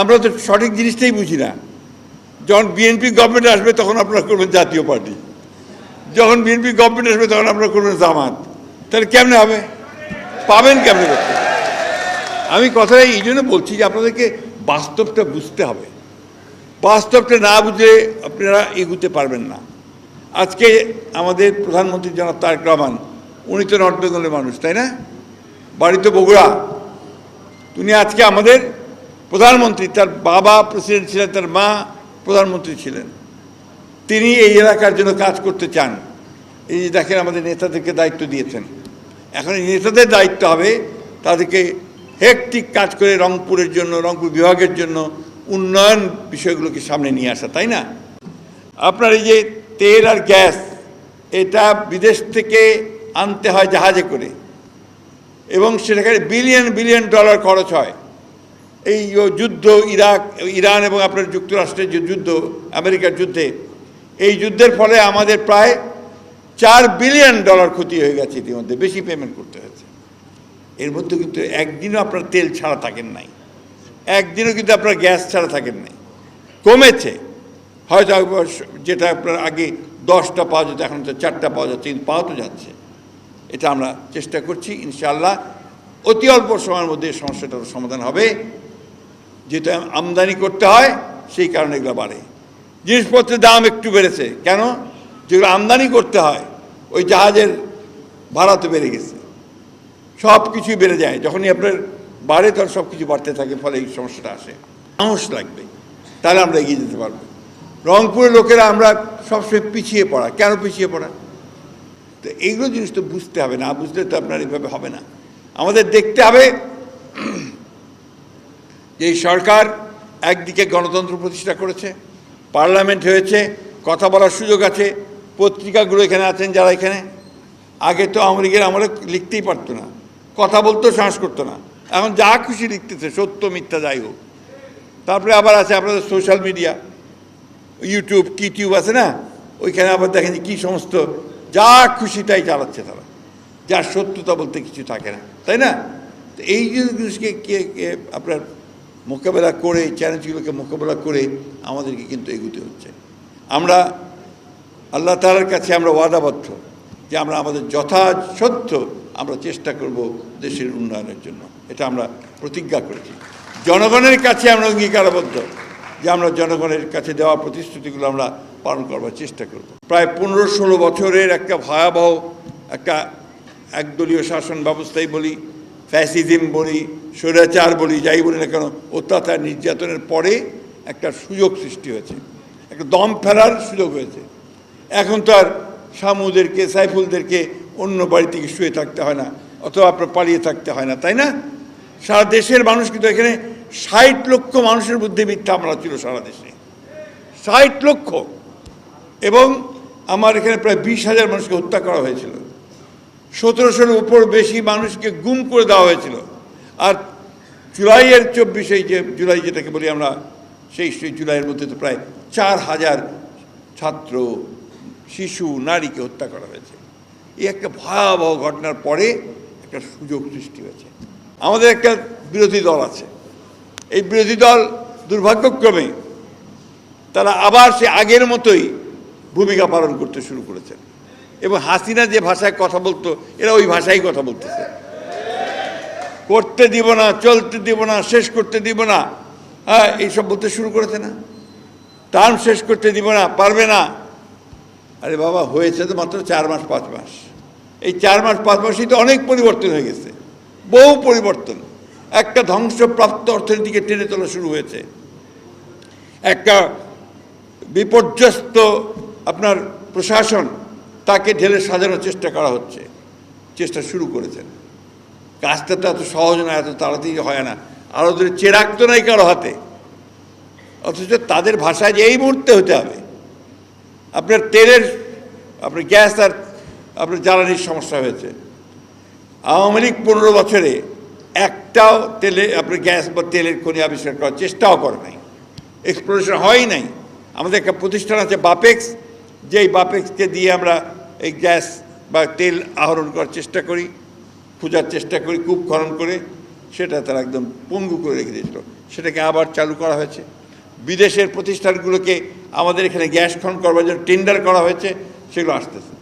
আমরা তো সঠিক জিনিসটাই বুঝি না। যখন বিএনপি গভর্নমেন্ট আসবে তখন আপনারা করবেন জাতীয় পার্টি, যখন বিএনপি গভর্নমেন্ট আসবে তখন আপনারা করবেন জামাত। তাহলে কেমনে হবে? পাবেন কেমনে করতে? আমি কথাটা এই জন্য বলছি যে আপনাদেরকে বাস্তবটা বুঝতে হবে। বাস্তবটা না বুঝলে আপনারা এগুতে পারবেন না। আজকে আমাদের প্রধানমন্ত্রী জনাব তারেক রহমান, উনি তো নর্থ বেঙ্গলের মানুষ, তাই না? বাড়ি তো বগুড়া। উনি আজকে আমাদের প্রধানমন্ত্রী, তার বাবা প্রেসিডেন্ট ছিলেন, তার মা প্রধানমন্ত্রী ছিলেন। তিনি এই এলাকার জন্য কাজ করতে চান। এই যে দেখেন আমাদের নেতাদেরকে দায়িত্ব দিয়েছেন, এখন এই নেতাদের দায়িত্ব হবে তাদেরকে হেক্টিক কাজ করে রংপুরের জন্য, রংপুর বিভাগের জন্য উন্নয়ন বিষয়গুলোকে সামনে নিয়ে আসা, তাই না? আপনার এই যে তেল আর গ্যাস, এটা বিদেশ থেকে আনতে হয় জাহাজে করে, এবং সেখানে বিলিয়ন বিলিয়ন ডলার খরচ হয়। এই যুদ্ধ, ইরান এবং আপনার যুক্তরাষ্ট্রের যে যুদ্ধ, আমেরিকার যুদ্ধে, এই যুদ্ধের ফলে আমাদের প্রায় $4 বিলিয়ন ক্ষতি হয়ে গেছে। ইতিমধ্যে বেশি পেমেন্ট করতে হয়েছে। এর মধ্যে কিন্তু একদিনও আপনার তেল ছাড়া থাকেন নাই, একদিনও কিন্তু আপনার গ্যাস ছাড়া থাকেন নাই। কমেছে হয়তো, যেটা আপনার আগে 10টা পাওয়া যেত এখন তো 4টা পাওয়া যাচ্ছে, কিন্তু পাওয়া তো যাচ্ছে। এটা আমরা চেষ্টা করছি, ইনশাআল্লাহ অতি অল্প সময়ের মধ্যে সমস্যাটার সমাধান হবে। যেটা আমদানি করতে হয় সেই কারণে এগুলো বাড়ে। জিনিসপত্রের দাম একটু বেড়েছে কেন? যেগুলো আমদানি করতে হয় ওই জাহাজের ভাড়া তো বেড়ে গেছে, সব কিছুই বেড়ে যায়। যখনই আপনার বাড়ে তখন সব কিছু বাড়তে থাকে, ফলে এই সমস্যাটা আসে। সাহস লাগবে, তাহলে আমরা এগিয়ে যেতে পারবো। রংপুরের লোকেরা আমরা সবসময় পিছিয়ে পড়া। কেন পিছিয়ে পড়া? তো এইগুলো জিনিস তো বুঝতে হবে, না বুঝলে তো আপনার এইভাবে হবে না। আমাদের দেখতে হবে যে এই সরকার একদিকে গণতন্ত্র প্রতিষ্ঠা করেছে, পার্লামেন্ট হয়েছে, কথা বলার সুযোগ আছে, পত্রিকাগুলো এখানে আছেন যারা এখানে। আগে তো আওয়ামী লীগের আমলে লিখতেই পারতো না, কথা বলতেও সাহস করতো না। এখন যা খুশি লিখতেছে, সত্য মিথ্যা যাই হোক। তারপরে আবার আছে আপনাদের সোশ্যাল মিডিয়া, ইউটিউব, কিটিউব আছে না, ওইখানে আবার দেখেন যে কী সমস্ত যা খুশি তাই চালাচ্ছে তারা, যার সত্যতা বলতে কিছু থাকে না, তাই না? তো এই জিনিসকে আপনার মোকাবেলা করে, চ্যালেঞ্জগুলোকে মোকাবেলা করে আমাদেরকে কিন্তু এগোতে হচ্ছে। আমরা আল্লাহ তাআলার কাছে আমরা ওয়াদাবদ্ধ যে আমরা আমাদের যথাসাধ্য আমরা চেষ্টা করব দেশের উন্নয়নের জন্য। এটা আমরা প্রতিজ্ঞা করেছি। জনগণের কাছে আমরা অঙ্গীকারবদ্ধ যে আমরা জনগণের কাছে দেওয়া প্রতিশ্রুতিগুলো আমরা পালন করবার চেষ্টা করব। প্রায় 15-16 বছরের একটা ভয়াবহ একটা একদলীয় শাসন ব্যবস্থাই বলি, ফ্যাসিজম বলি, স্বৈরাচার বলি, যাই বলি না কেন, অত্যাচার নির্যাতনের পরে একটা সুযোগ সৃষ্টি হয়েছে, একটা দম ফেলার সুযোগ হয়েছে। এখন তো আর শামুদেরকে, সাইফুলদেরকে অন্য বাড়ি থেকে শুয়ে থাকতে হয় না, অথবা আপনার পালিয়ে থাকতে হয় না, তাই না? সারা দেশের মানুষ কিন্তু এখানে 60 লক্ষ মানুষের মধ্যে মিথ্যা মামলা ছিল সারা দেশে, 60 লক্ষ। এবং আমার এখানে প্রায় 20,000 মানুষকে হত্যা করা হয়েছিল, 1700-এর উপর বেশি মানুষকে গুম করে দেওয়া হয়েছিল। আর জুলাইয়ের 24, যে জুলাই যেটাকে বলি আমরা, সেই জুলাইয়ের মধ্যে তো প্রায় 4,000 ছাত্র, শিশু, নারীকে হত্যা করা হয়েছে। এই একটা ভয়াবহ ঘটনার পরে একটা সুযোগ সৃষ্টি হয়েছে। আমাদের একটা বিরোধী দল আছে, এই বিরোধী দল দুর্ভাগ্যক্রমে তারা আবার সে আগের মতোই ভূমিকা পালন করতে শুরু করেছে। এবং হাসিনা যে ভাষায় কথা বলতো, এরা ওই ভাষায় কথা বলতেছে। করতে দিব না, চলতে দিব না, শেষ করতে দিব না, হ্যাঁ, এইসব বলতে শুরু করেছে না। টার্ম শেষ করতে দিব না, পারবে না। আরে বাবা, হয়েছে তো মাত্র 4 মাস 5 মাস। এই 4 মাস 5 মাসেই তো অনেক পরিবর্তন হয়ে গেছে, বহু পরিবর্তন। একটা ধ্বংসপ্রাপ্ত অর্থনীতিকে টেনে তোলা শুরু হয়েছে, একটা বিপর্যস্ত আপনার প্রশাসন, তাকে ঢেলে সাজানোর চেষ্টা করা হচ্ছে, চেষ্টা শুরু করেছেন। কাজটা তো এত সহজ না, এত তাড়াতাড়ি হয় না। আর ওদের চেরাগ তো নাই কারো হাতে, অথচ তাদের ভাষায় যে এই মুহূর্তে হতে হবে। আপনার তেলের, আপনার গ্যাস আর আপনার জ্বালানির সমস্যা হয়েছে। আওয়ামী লীগ 15 বছরে একটাও তেলে আপনার গ্যাস বা তেলের খনি আবিষ্কার করার চেষ্টাও করে নাই, এক্সপ্লোরেশন হয়ই নাই। আমাদের একটা প্রতিষ্ঠান আছে বাপেক্স, যেই বাপেক্সকে দিয়ে আমরা এই গ্যাস বা তেল আহরণ করার চেষ্টা করি, খোঁজার চেষ্টা করি, কূপ খনন করে, সেটা তারা একদম পঙ্গু করে রেখে দিয়েছিল। সেটাকে আবার চালু করা হয়েছে। বিদেশের প্রতিষ্ঠানগুলোকে আমাদের এখানে গ্যাস খনন করবার জন্য টেন্ডার করা হয়েছে, সেগুলো আসতেছে।